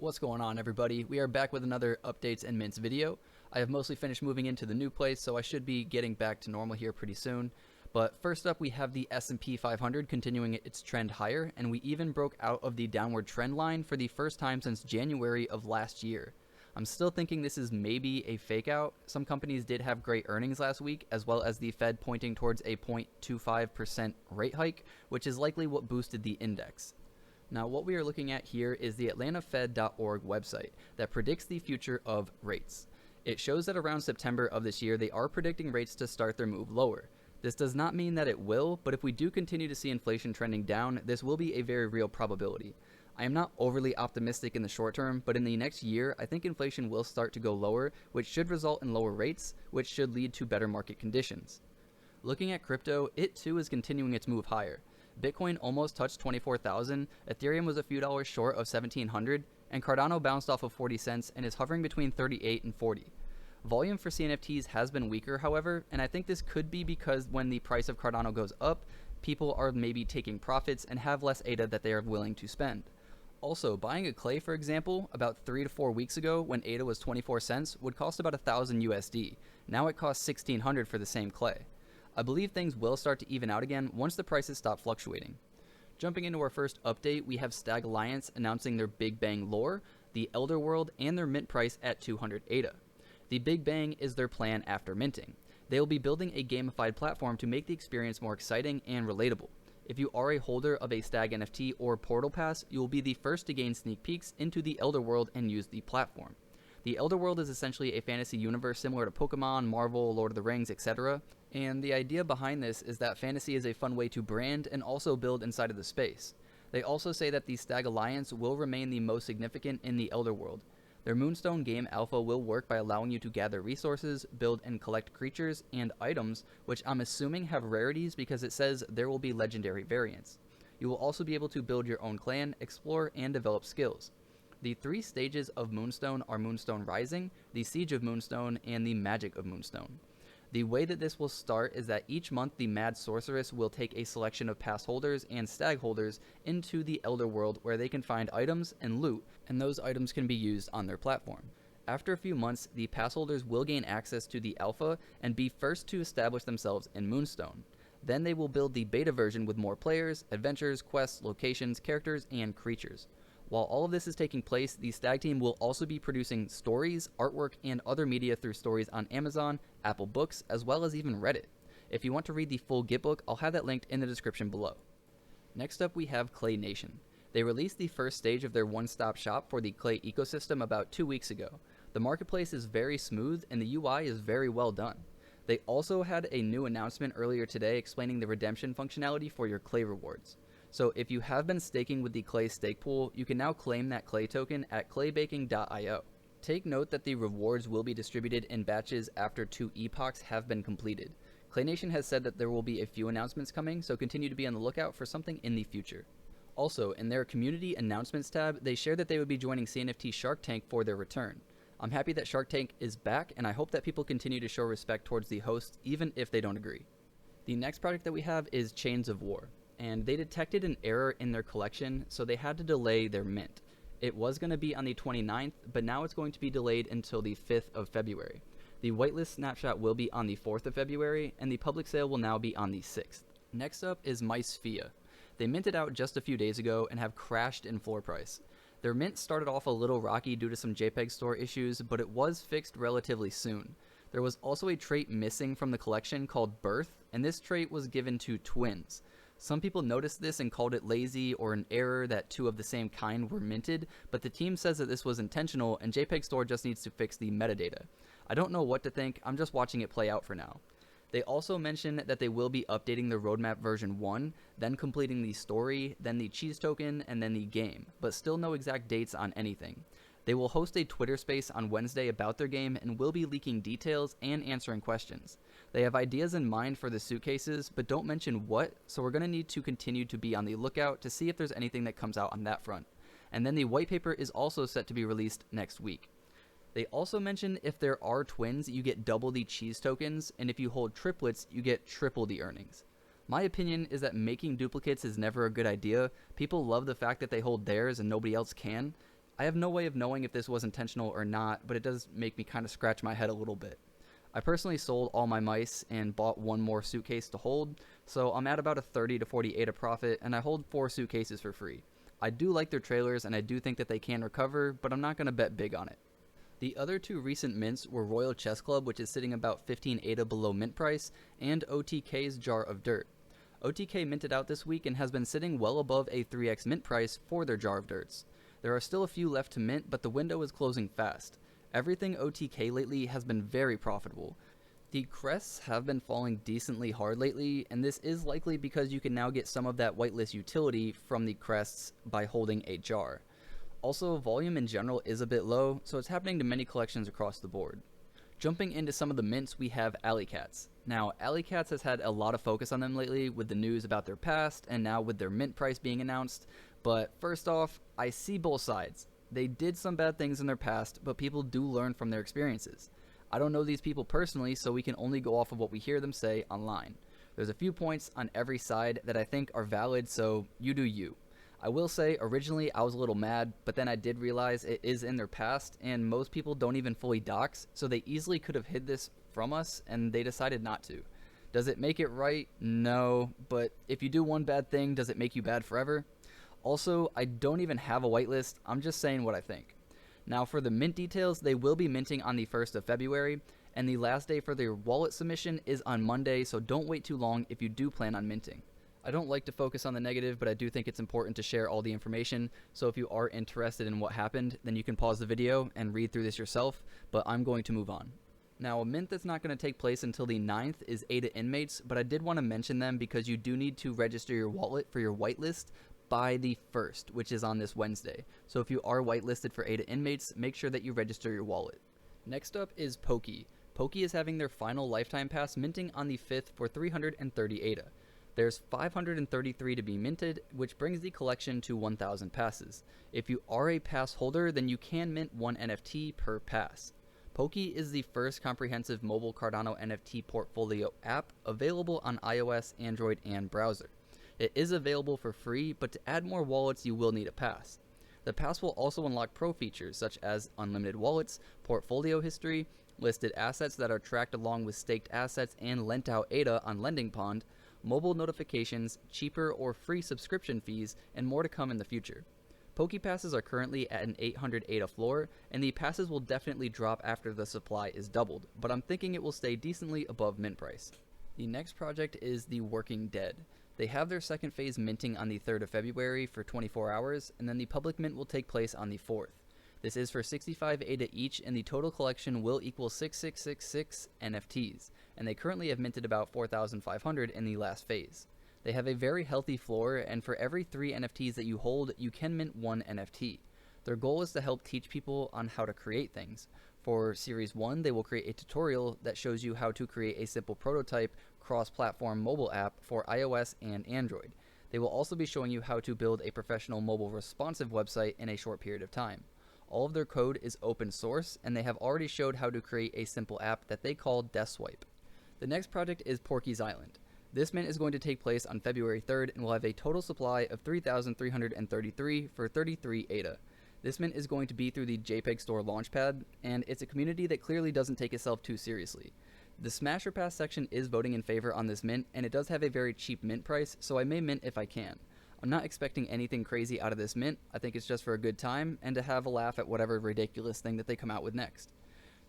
What's going on, everybody? We are back with another updates and mints video. I have mostly finished moving into the new place, so I should be getting back to normal here pretty soon. But first up, we have the S&P 500 continuing its trend higher, and we even broke out of the downward trend line for the first time since January of last year. I'm still thinking this is maybe a fake out. Some companies did have great earnings last week, as well as the Fed pointing towards a 0.25% rate hike, which is likely what boosted the index. Now, what we are looking at here is the AtlantaFed.org website that predicts the future of rates. It shows that around September of this year, they are predicting rates to start their move lower. This does not mean that it will, but if we do continue to see inflation trending down, this will be a very real probability. I am not overly optimistic in the short term, but in the next year, I think inflation will start to go lower, which should result in lower rates, which should lead to better market conditions. Looking at crypto, it too is continuing its move higher. Bitcoin almost touched 24,000, Ethereum was a few dollars short of 1,700, and Cardano bounced off of 40 cents and is hovering between 38 and 40. Volume for CNFTs has been weaker, however, and I think this could be because when the price of Cardano goes up, people are maybe taking profits and have less ADA that they are willing to spend. Also, buying a clay, for example, about 3 to 4 weeks ago when ADA was 24 cents would cost about 1,000 USD. Now it costs 1,600 for the same clay. I believe things will start to even out again once the prices stop fluctuating. Jumping into our first update, we have Stag Alliance announcing their Big Bang lore, the Elder World, and their mint price at 200 ADA. The Big Bang is their plan after minting. They will be building a gamified platform to make the experience more exciting and relatable. If you are a holder of a Stag NFT or Portal Pass, you will be the first to gain sneak peeks into the Elder World and use the platform. The Elder World is essentially a fantasy universe similar to Pokemon, Marvel, Lord of the Rings, etc. And the idea behind this is that fantasy is a fun way to brand and also build inside of the space. They also say that the Stag Alliance will remain the most significant in the Elder World. Their Moonstone game alpha will work by allowing you to gather resources, build and collect creatures and items, which I'm assuming have rarities because it says there will be legendary variants. You will also be able to build your own clan, explore, and develop skills. The 3 stages of Moonstone are Moonstone Rising, the Siege of Moonstone, and the Magic of Moonstone. The way that this will start is that each month the Mad Sorceress will take a selection of pass holders and stag holders into the Elder World where they can find items and loot, and those items can be used on their platform. After a few months, the pass holders will gain access to the alpha and be first to establish themselves in Moonstone. Then they will build the beta version with more players, adventures, quests, locations, characters, and creatures. While all of this is taking place, the Stag team will also be producing stories, artwork, and other media through stories on Amazon, Apple Books, as well as even Reddit. If you want to read the full Gitbook, I'll have that linked in the description below. Next up, we have Clay Nation. They released the first stage of their one-stop shop for the Clay ecosystem about 2 weeks ago. The marketplace is very smooth and the UI is very well done. They also had a new announcement earlier today explaining the redemption functionality for your Clay rewards. So if you have been staking with the Clay stake pool, you can now claim that Clay token at claybaking.io. Take note that the rewards will be distributed in batches after 2 epochs have been completed. Clay Nation has said that there will be a few announcements coming, so continue to be on the lookout for something in the future. Also, in their community announcements tab, they shared that they would be joining CNFT Shark Tank for their return. I'm happy that Shark Tank is back, and I hope that people continue to show respect towards the hosts, even if they don't agree. The next project that we have is Chains of War, and they detected an error in their collection, so they had to delay their mint. It was going to be on the 29th, but now it's going to be delayed until the 5th of February. The whitelist snapshot will be on the 4th of February, and the public sale will now be on the 6th. Next up is Micefia. They minted out just a few days ago and have crashed in floor price. Their mint started off a little rocky due to some JPEG store issues, but it was fixed relatively soon. There was also a trait missing from the collection called Birth, and this trait was given to twins. Some people noticed this and called it lazy or an error that 2 of the same kind were minted, but the team says that this was intentional and JPEG Store just needs to fix the metadata. I don't know what to think, I'm just watching it play out for now. They also mentioned that they will be updating the roadmap version 1, then completing the story, then the cheese token, and then the game, but still no exact dates on anything. They will host a Twitter space on Wednesday about their game and will be leaking details and answering questions. They have ideas in mind for the suitcases, but don't mention what, so we're going to need to continue to be on the lookout to see if there's anything that comes out on that front. And then the white paper is also set to be released next week. They also mentioned if there are twins, you get double the cheese tokens, and if you hold triplets, you get triple the earnings. My opinion is that making duplicates is never a good idea. People love the fact that they hold theirs and nobody else can. I have no way of knowing if this was intentional or not, but it does make me kind of scratch my head a little bit. I personally sold all my mice and bought one more suitcase to hold, so I'm at about a 30 to 40 ADA profit, and I hold 4 suitcases for free. I do like their trailers, and I do think that they can recover, but I'm not going to bet big on it. The other 2 recent mints were Royal Chess Club, which is sitting about 15 ADA below mint price, and OTK's Jar of Dirt. OTK minted out this week and has been sitting well above a 3x mint price for their Jar of Dirts. There are still a few left to mint, but the window is closing fast. Everything OTK lately has been very profitable. The crests have been falling decently hard lately, and this is likely because you can now get some of that whitelist utility from the crests by holding a jar. Also, volume in general is a bit low, so it's happening to many collections across the board. Jumping into some of the mints, we have Alleykatz. Now, Alleykatz has had a lot of focus on them lately with the news about their past and now with their mint price being announced, but first off, I see both sides. They did some bad things in their past, but people do learn from their experiences. I don't know these people personally, so we can only go off of what we hear them say online. There's a few points on every side that I think are valid, so you do you. I will say, originally I was a little mad, but then I did realize it is in their past, and most people don't even fully dox, so they easily could have hid this from us, and they decided not to. Does it make it right? No, but if you do one bad thing, does it make you bad forever? Also, I don't even have a whitelist, I'm just saying what I think. Now for the mint details, they will be minting on the 1st of February, and the last day for their wallet submission is on Monday, so don't wait too long if you do plan on minting. I don't like to focus on the negative, but I do think it's important to share all the information, so if you are interested in what happened, then you can pause the video and read through this yourself, but I'm going to move on. Now, a mint that's not going to take place until the 9th is ADA Inmates, but I did want to mention them because you do need to register your wallet for your whitelist by the 1st, which is on this Wednesday. So if you are whitelisted for ADA Inmates, make sure that you register your wallet. Next up is Poki. Poki is having their final lifetime pass minting on the 5th for 330 ADA. There's 533 to be minted, which brings the collection to 1,000 passes. If you are a pass holder, then you can mint 1 NFT per pass. Poki is the first comprehensive mobile Cardano NFT portfolio app available on iOS, Android, and browser. It is available for free, but to add more wallets you will need a pass. The pass will also unlock pro features such as unlimited wallets, portfolio history, listed assets that are tracked along with staked assets and lent out ADA on Lending Pond, mobile notifications, cheaper or free subscription fees, and more to come in the future. Poki passes are currently at an 800 ADA floor, and the passes will definitely drop after the supply is doubled, but I'm thinking it will stay decently above mint price. The next project is The Working Dead. They have their second phase minting on the 3rd of February for 24 hours, and then the public mint will take place on the 4th. This is for 65 ADA each, and the total collection will equal 6666 NFTs, and they currently have minted about 4,500 in the last phase. They have a very healthy floor, and for every 3 NFTs that you hold, you can mint 1 NFT. Their goal is to help teach people on how to create things. For Series 1, they will create a tutorial that shows you how to create a simple prototype cross-platform mobile app for iOS and Android. They will also be showing you how to build a professional mobile responsive website in a short period of time. All of their code is open source, and they have already showed how to create a simple app that they call Death Swipe. The next project is Porkys Island. This mint is going to take place on February 3rd and will have a total supply of 3,333 for 33 ADA. This mint is going to be through the JPEG Store Launchpad, and it's a community that clearly doesn't take itself too seriously. The Smash or Pass section is voting in favor on this mint, and it does have a very cheap mint price, so I may mint if I can. I'm not expecting anything crazy out of this mint. I think it's just for a good time and to have a laugh at whatever ridiculous thing that they come out with next.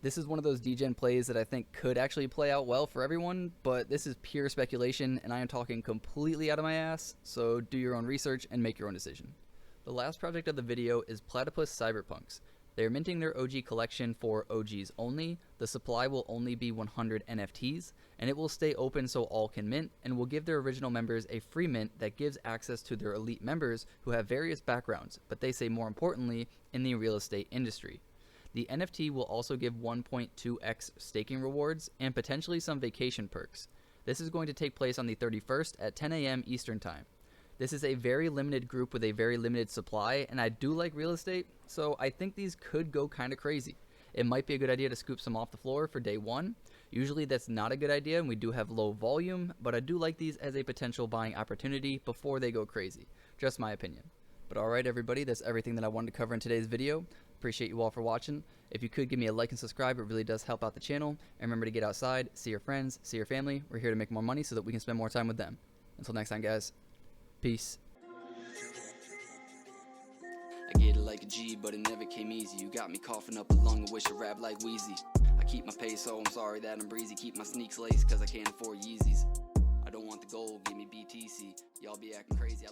This is one of those degen plays that I think could actually play out well for everyone, but this is pure speculation and I am talking completely out of my ass, so do your own research and make your own decision. The last project of the video is Platypus Cyberpunks. They are minting their OG collection for OGs only. The supply will only be 100 NFTs, and it will stay open so all can mint, and will give their original members a free mint that gives access to their elite members who have various backgrounds, but they say more importantly, in the real estate industry. The NFT will also give 1.2x staking rewards and potentially some vacation perks. This is going to take place on the 31st at 10 a.m. Eastern Time. This is a very limited group with a very limited supply, and I do like real estate, so I think these could go kind of crazy. It might be a good idea to scoop some off the floor for day one. Usually that's not a good idea, and we do have low volume, but I do like these as a potential buying opportunity before they go crazy. Just my opinion. But alright everybody, that's everything that I wanted to cover in today's video. Appreciate you all for watching. If you could give me a like and subscribe, it really does help out the channel. And remember to get outside, see your friends, see your family. We're here to make more money so that we can spend more time with them. Until next time guys, peace. I get it like a G, but it never came easy. You got me coughing up a lung, I wish I rap like Wheezy. I keep my pace, so I'm sorry that I'm breezy. Keep my sneaks laced, cause I can't afford Yeezys. I don't want the gold, give me BTC. Y'all be acting crazy.